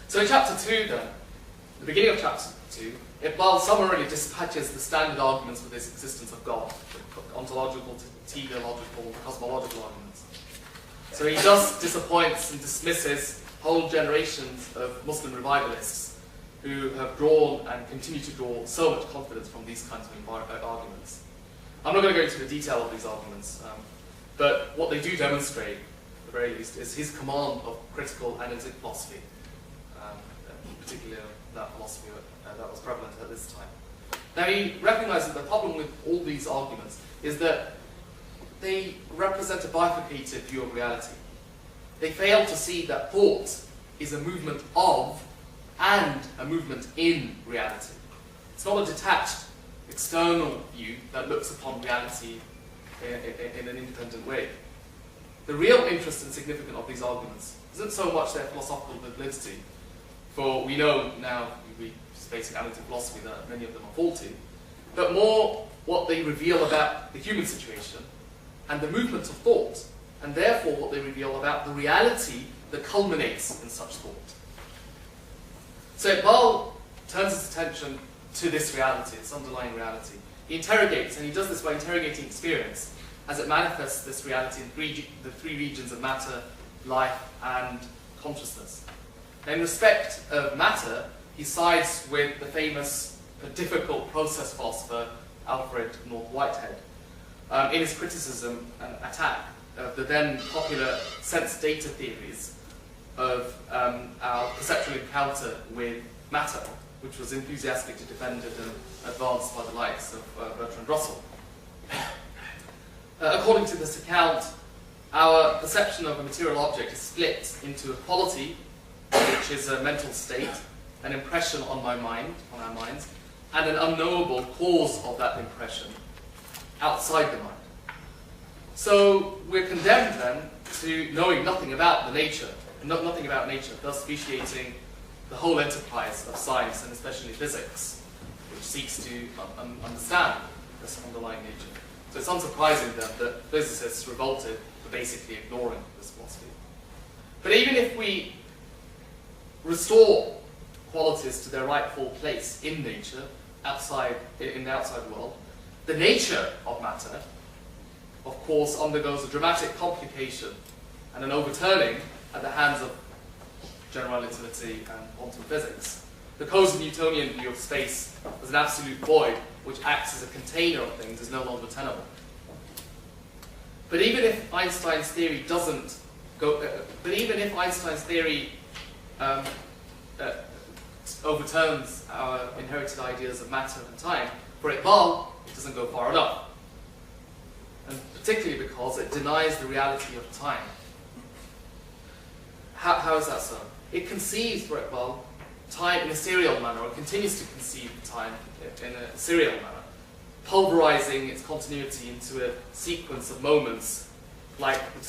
So in chapter 2 then, the beginning of chapter 2, Iqbal summarily dispatches the standard arguments for this existence of God, the ontological, teleological, cosmological arguments. So he just disappoints and dismisses whole generations of Muslim revivalists who have drawn and continue to draw so much confidence from these kinds of arguments. I'm not going to go into the detail of these arguments, but what they do demonstrate, at the very least, is his command of critical analytic philosophy, particularly that philosophy that was prevalent at this time. Now he recognizes the problem with all these arguments is that they represent a bifurcated view of reality. They fail to see that thought is a movement of and a movement in reality. It's not a detached external view that looks upon reality in an independent way. The real interest and significance of these arguments isn't so much their philosophical validity, for we know now, we basic analytic philosophy, that many of them are faulty, but more what they reveal about the human situation and the movement of thought, and therefore what they reveal about the reality that culminates in such thought. So Iqbal turns his attention to this reality, this underlying reality. He interrogates, and he does this by interrogating experience, as it manifests this reality in the three regions of matter, life, and consciousness. Now, in respect of matter, he sides with the famous but difficult process philosopher Alfred North Whitehead in his criticism and attack of the then popular sense data theories of our perceptual encounter with matter, which was enthusiastically defended and advanced by the likes of Bertrand Russell. According to this account, our perception of a material object is split into a quality, which is a mental state, an impression on our minds, and an unknowable cause of that impression outside the mind. So we're condemned then to knowing nothing about the nature, nothing about nature, thus vitiating the whole enterprise of science, and especially physics, which seeks to understand this underlying nature. So it's unsurprising then that physicists revolted for basically ignoring this philosophy. But even if we restore qualities to their rightful place in nature, in the outside world, the nature of matter, of course, undergoes a dramatic complication and an overturning at the hands of general relativity and quantum physics. The Coase-Newtonian view of space as an absolute void, which acts as a container of things, is no longer tenable. But even if Einstein's theory overturns our inherited ideas of matter and time, for Iqbal, it doesn't go far enough. And particularly because it denies the reality of time. How is that so? It conceives, for Iqbal, time in a serial manner, or continues to conceive time in a serial manner, pulverizing its continuity into a sequence of moments like a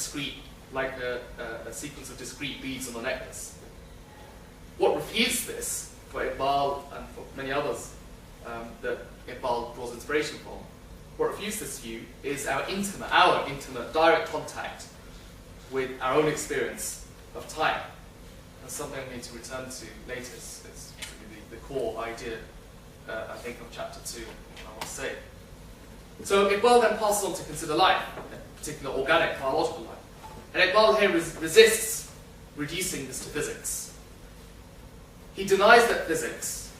sequence of discrete beads on a necklace. What refutes this, for Iqbal and for many others that Iqbal draws inspiration from, what refutes this view is our intimate, direct contact with our own experience of time. That's something I'm going to return to later. It's the core idea, I think, of chapter 2, I want to say. So Iqbal then passes on to consider life, in particular organic, biological life. And Iqbal here resists reducing this to physics. He denies that physics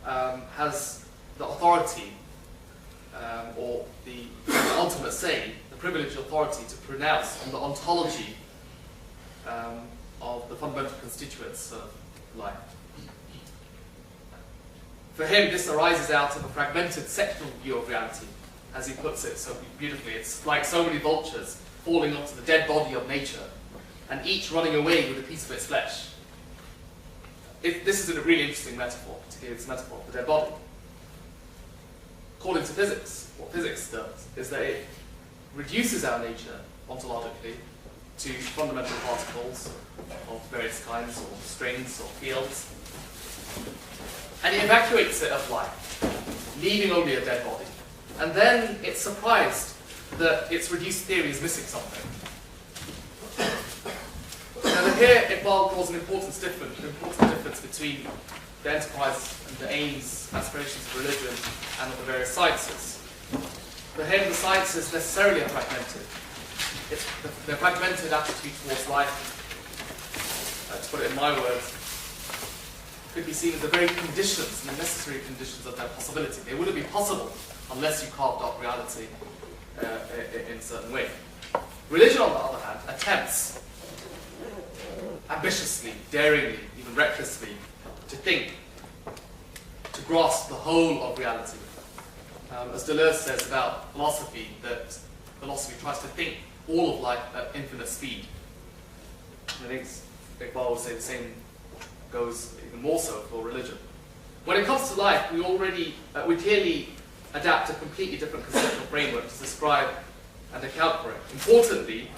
has the authority, or the ultimate say, the privileged authority to pronounce on the ontology of the fundamental constituents of life. For him, this arises out of a fragmented sectional view of reality, as he puts it so beautifully. It's like so many vultures falling onto the dead body of nature, and each running away with a piece of its flesh. This is a really interesting metaphor, particularly this metaphor of the dead body. According to physics, what physics does is that it reduces our nature ontologically to fundamental particles of various kinds, or strings, or fields, and it evacuates it of life, leaving only a dead body. And then it's surprised that its reduced theory is missing something. Now, the here Iqbal draws an important difference between the enterprise and the aims, aspirations of religion and of the various sciences. The head of the sciences necessarily are fragmented. Their fragmented attitude towards life, to put it in my words, could be seen as the very conditions, the necessary conditions of their possibility. They wouldn't be possible unless you carved up reality in a certain way. Religion, on the other hand, attempts ambitiously, daringly, even recklessly, to think, to grasp the whole of reality. As Deleuze says about philosophy, that philosophy tries to think all of life at infinite speed. And I think Iqbal would say the same goes even more so for religion. When it comes to life, we clearly adapt a completely different conceptual framework to describe and account for it. Importantly,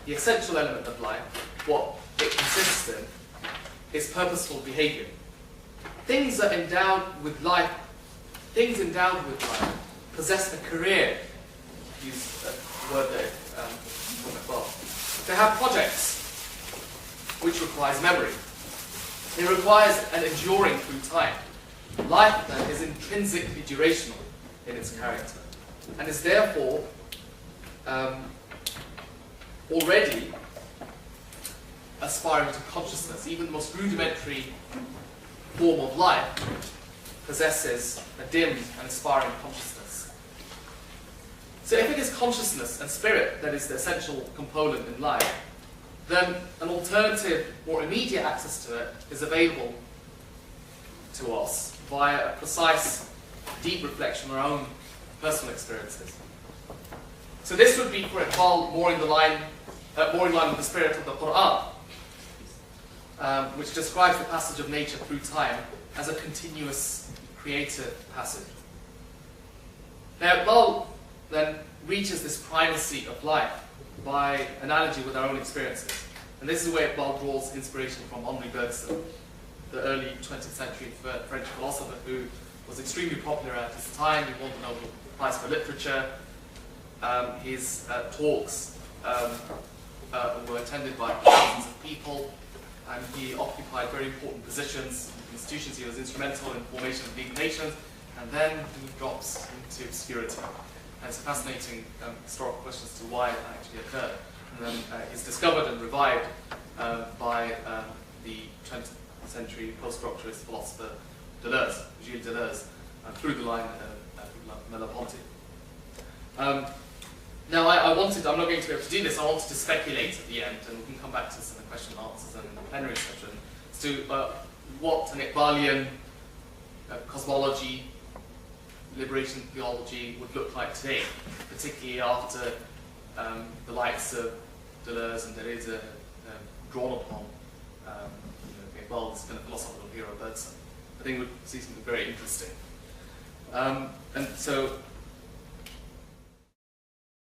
the essential element of life, what it consists in, is purposeful behavior. Things endowed with life possess a career, to use a word there from Iqbal. They have projects, which requires memory. It requires an enduring through time. Life, then, is intrinsically durational in its character, and is therefore already aspiring to consciousness. Even the most rudimentary form of life possesses a dim and aspiring consciousness. So if it is consciousness and spirit that is the essential component in life, then an alternative, more immediate access to it is available to us via a precise, deep reflection on our own personal experiences. So this would be, for Iqbal, more in line with the spirit of the Quran, which describes the passage of nature through time as a continuous creative passage. Now, Iqbal then reaches this primacy of life by analogy with our own experiences. And this is where Iqbal draws inspiration from Henri Bergson, the early 20th century French philosopher who was extremely popular at his time. He won the Nobel Prize for Literature. His talks were attended by thousands of people, and he occupied very important positions in institutions. He was instrumental in the formation of League of Nations, and then he drops into obscurity. And it's a fascinating historical question as to why that actually occurred. And then he's discovered and revived by the 20th century post-structuralist philosopher Deleuze, Gilles Deleuze, through the line of Merleau-Ponty. Now, I'm not going to be able to do this. I wanted to speculate at the end, and we can come back to this in the question and answers and the plenary session, as to what an Iqbalian cosmology, liberation theology would look like today, particularly after the likes of Deleuze and Derrida drawn upon Iqbal's kind of philosophical hero Bergson. I think it would see something very interesting. And so